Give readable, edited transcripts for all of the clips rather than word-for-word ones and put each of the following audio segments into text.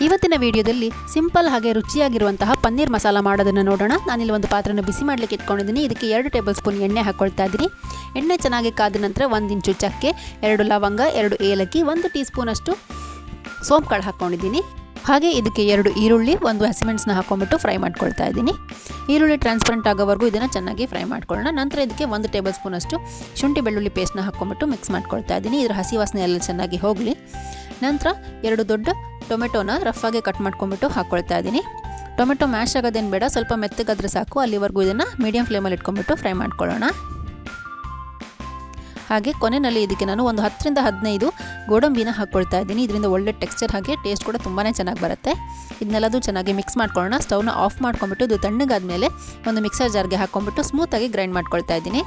ಇವತ್ತಿನ ವಿಡಿಯೋದಲ್ಲಿ ಸಿಂಪಲ್ ಹಾಗೆ ರುಚಿಯಾಗಿರುವಂತಹ ಪನ್ನೀರ್ ಮಸಾಲ ಮಾಡೋದನ್ನು ನೋಡೋಣ. ನಾನಿಲ್ಲಿ ಒಂದು ಪಾತ್ರೆನ ಬಿಸಿ ಮಾಡಲಿಕ್ಕೆ ಇಟ್ಕೊಂಡಿದ್ದೀನಿ. ಇದಕ್ಕೆ 2 ಟೇಬಲ್ ಸ್ಪೂನ್ ಎಣ್ಣೆ ಹಾಕ್ಕೊಳ್ತಾ ಇದ್ದೀನಿ. ಎಣ್ಣೆ ಚೆನ್ನಾಗಿ ಕಾದ ನಂತರ 1 ಇಂಚು ಚಕ್ಕೆ, 2 ಲವಂಗ, 2 ಏಲಕ್ಕಿ, 1 ಟೀ ಸ್ಪೂನ್ ಅಷ್ಟು ಸೋಂಪು ಕಾಳು ಹಾಕ್ಕೊಂಡಿದ್ದೀನಿ. ಹಾಗೆ ಇದಕ್ಕೆ 2 ಈರುಳ್ಳಿ, 1 ಹಸಿಮೆಣಸನ್ನ ಹಾಕೊಂಡ್ಬಿಟ್ಟು ಫ್ರೈ ಮಾಡ್ಕೊಳ್ತಾ ಇದ್ದೀನಿ. ಈರುಳ್ಳಿ ಟ್ರಾನ್ಸ್ಪರೆಂಟ್ ಆಗೋವರೆಗೂ ಇದನ್ನು ಚೆನ್ನಾಗಿ ಫ್ರೈ ಮಾಡ್ಕೊಳ್ಳೋಣ. ನಂತರ ಇದಕ್ಕೆ 1 ಟೇಬಲ್ ಸ್ಪೂನ್ ಅಷ್ಟು ಶುಂಠಿ ಬೆಳ್ಳುಳ್ಳಿ ಪೇಸ್ಟ್ನ ಹಾಕ್ಕೊಂಬಿಟ್ಟು ಮಿಕ್ಸ್ ಮಾಡ್ಕೊಳ್ತಾ ಇದ್ದೀನಿ. ಇದರ ಹಸಿ ವಾಸನೆ ಎಲ್ಲ ಚೆನ್ನಾಗಿ ಹೋಗಲಿ. ನಂತರ 2 ದೊಡ್ಡ ಟೊಮೆಟೊನ ರಫಾಗಿ ಕಟ್ ಮಾಡ್ಕೊಂಬಿಟ್ಟು ಹಾಕ್ಕೊಳ್ತಾ ಇದ್ದೀನಿ. ಟೊಮೆಟೊ ಮ್ಯಾಶ್ ಆಗೋದೇನು ಬೇಡ, ಸ್ವಲ್ಪ ಮೆತ್ತಗಾದರೆ ಸಾಕು. ಅಲ್ಲಿವರೆಗೂ ಇದನ್ನು ಮೀಡಿಯಂ ಫ್ಲೇಮಲ್ಲಿ ಇಟ್ಕೊಂಡ್ಬಿಟ್ಟು ಫ್ರೈ ಮಾಡ್ಕೊಳ್ಳೋಣ. ಹಾಗೆ ಕೊನೆಯಲ್ಲಿ ಇದಕ್ಕೆ ನಾನು ಒಂದು 10ರಿಂದ 15 ಗೋಡಂಬಿನ ಹಾಕ್ಕೊಳ್ತಾ ಇದ್ದೀನಿ. ಇದರಿಂದ ಒಳ್ಳೆ ಟೆಕ್ಸ್ಚರ್ ಹಾಗೆ ಟೇಸ್ಟ್ ಕೂಡ ತುಂಬಾ ಚೆನ್ನಾಗಿ ಬರುತ್ತೆ. ಇದನ್ನೆಲ್ಲದು ಚೆನ್ನಾಗಿ ಮಿಕ್ಸ್ ಮಾಡ್ಕೊಳ್ಳೋಣ. ಸ್ಟವ್ನ ಆಫ್ ಮಾಡ್ಕೊಂಬಿಟ್ಟು ಇದು ತಣ್ಣಗಾದ ಮೇಲೆ ಒಂದು ಮಿಕ್ಸರ್ ಜಾರ್ಗೆ ಹಾಕ್ಕೊಂಬಿಟ್ಟು ಸ್ಮೂತಾಗಿ ಗ್ರೈಂಡ್ ಮಾಡ್ಕೊಳ್ತಾ ಇದ್ದೀನಿ.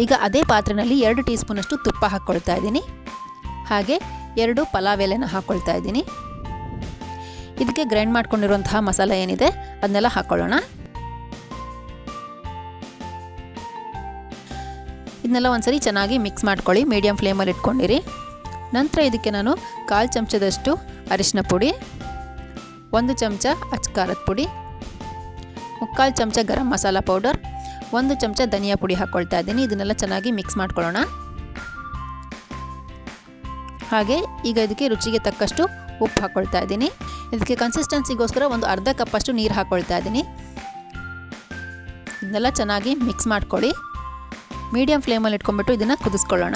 ಈಗ ಅದೇ ಪಾತ್ರೆಯಲ್ಲಿ 2 ಟೀ ಸ್ಪೂನ್ ಅಷ್ಟು ತುಪ್ಪ ಹಾಕ್ಕೊಳ್ತಾ ಇದ್ದೀನಿ. ಹಾಗೆ 2 ಪಲಾವ್ ಎಲೆನ ಹಾಕ್ಕೊಳ್ತಾ ಇದ್ದೀನಿ. ಇದಕ್ಕೆ ಗ್ರೈಂಡ್ ಮಾಡ್ಕೊಂಡಿರುವಂತಹ ಮಸಾಲ ಏನಿದೆ ಅದನ್ನೆಲ್ಲ ಹಾಕ್ಕೊಳ್ಳೋಣ. ಇದನ್ನೆಲ್ಲ ಒಂದ್ಸರಿ ಚೆನ್ನಾಗಿ ಮಿಕ್ಸ್ ಮಾಡ್ಕೊಳ್ಳಿ. ಮೀಡಿಯಂ ಫ್ಲೇಮಲ್ಲಿ ಇಟ್ಕೊಂಡಿರಿ. ನಂತರ ಇದಕ್ಕೆ ನಾನು 1/4 ಚಮಚದಷ್ಟು ಅರಿಶಿನ ಪುಡಿ, 1 ಚಮಚ ಅಚ್ಕಾರದ ಪುಡಿ, 3/4 ಚಮಚ ಗರಂ ಮಸಾಲ ಪೌಡರ್, 1 ಚಮಚ ಧನಿಯಾ ಪುಡಿ ಹಾಕ್ಕೊಳ್ತಾ ಇದ್ದೀನಿ. ಇದನ್ನೆಲ್ಲ ಚೆನ್ನಾಗಿ ಮಿಕ್ಸ್ ಮಾಡ್ಕೊಳ್ಳೋಣ. ಹಾಗೆ ಈಗ ಇದಕ್ಕೆ ರುಚಿಗೆ ತಕ್ಕಷ್ಟು ಉಪ್ಪು ಹಾಕ್ಕೊಳ್ತಾ ಇದ್ದೀನಿ. ಇದಕ್ಕೆ ಕನ್ಸಿಸ್ಟೆನ್ಸಿಗೋಸ್ಕರ ಒಂದು ಅರ್ಧ ಕಪ್ಪಷ್ಟು ನೀರು ಹಾಕ್ಕೊಳ್ತಾ ಇದ್ದೀನಿ. ಇದನ್ನೆಲ್ಲ ಚೆನ್ನಾಗಿ ಮಿಕ್ಸ್ ಮಾಡ್ಕೊಳ್ಳಿ. ಮೀಡಿಯಂ ಫ್ಲೇಮಲ್ಲಿ ಇಟ್ಕೊಂಡ್ಬಿಟ್ಟು ಇದನ್ನು ಕುದಿಸ್ಕೊಳ್ಳೋಣ.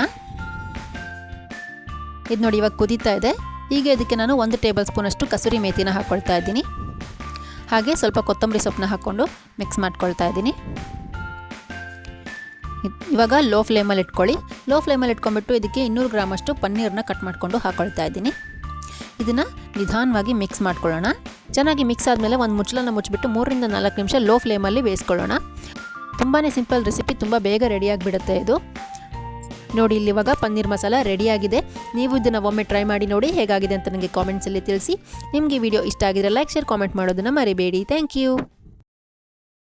ಇದು ನೋಡಿ ಇವಾಗ ಕುದೀತಾ ಇದೆ. ಈಗ ಇದಕ್ಕೆ ನಾನು 1 ಟೇಬಲ್ ಸ್ಪೂನ್ ಅಷ್ಟು ಕಸೂರಿ ಮೇಥಿನ ಹಾಕ್ಕೊಳ್ತಾ ಇದ್ದೀನಿ. ಹಾಗೆ ಸ್ವಲ್ಪ ಕೊತ್ತಂಬರಿ ಸೊಪ್ಪನ್ನ ಹಾಕ್ಕೊಂಡು ಮಿಕ್ಸ್ ಮಾಡ್ಕೊಳ್ತಾ ಇದ್ದೀನಿ. ಇವಾಗ ಲೋ ಫ್ಲೇಮಲ್ಲಿ ಇಟ್ಕೊಳ್ಳಿ. ಲೋ ಫ್ಲೇಮಲ್ಲಿ ಇಟ್ಕೊಂಡ್ಬಿಟ್ಟು ಇದಕ್ಕೆ 200 ಗ್ರಾಮ್ ಅಷ್ಟು ಪನ್ನೀರನ್ನ ಕಟ್ ಮಾಡಿಕೊಂಡು ಹಾಕ್ಕೊಳ್ತಾ ಇದ್ದೀನಿ. ಇದನ್ನು ನಿಧಾನವಾಗಿ ಮಿಕ್ಸ್ ಮಾಡ್ಕೊಳ್ಳೋಣ. ಚೆನ್ನಾಗಿ ಮಿಕ್ಸ್ ಆದಮೇಲೆ ಒಂದು ಮುಚ್ಚಳನ ಮುಚ್ಚಿಬಿಟ್ಟು 3ರಿಂದ 4 ನಿಮಿಷ ಲೋ ಫ್ಲೇಮಲ್ಲಿ ಬೇಯಿಸ್ಕೊಳ್ಳೋಣ. ತುಂಬಾ ಸಿಂಪಲ್ ರೆಸಿಪಿ, ತುಂಬ ಬೇಗ ರೆಡಿಯಾಗಿಬಿಡುತ್ತೆ ಇದು. ನೋಡಿ ಇಲ್ಲಿ ಇವಾಗ ಪನ್ನೀರ್ ಮಸಾಲ ರೆಡಿಯಾಗಿದೆ. ನೀವು ಇದನ್ನು ಒಮ್ಮೆ ಟ್ರೈ ಮಾಡಿ ನೋಡಿ ಹೇಗಾಗಿದೆ ಅಂತ ನನಗೆ ಕಾಮೆಂಟ್ಸಲ್ಲಿ ತಿಳಿಸಿ. ನಿಮಗೆ ವಿಡಿಯೋ ಇಷ್ಟ ಆಗಿದ್ರೆ ಲೈಕ್, ಶೇರ್, ಕಾಮೆಂಟ್ ಮಾಡೋದನ್ನು ಮರಿಬೇಡಿ. Thank you.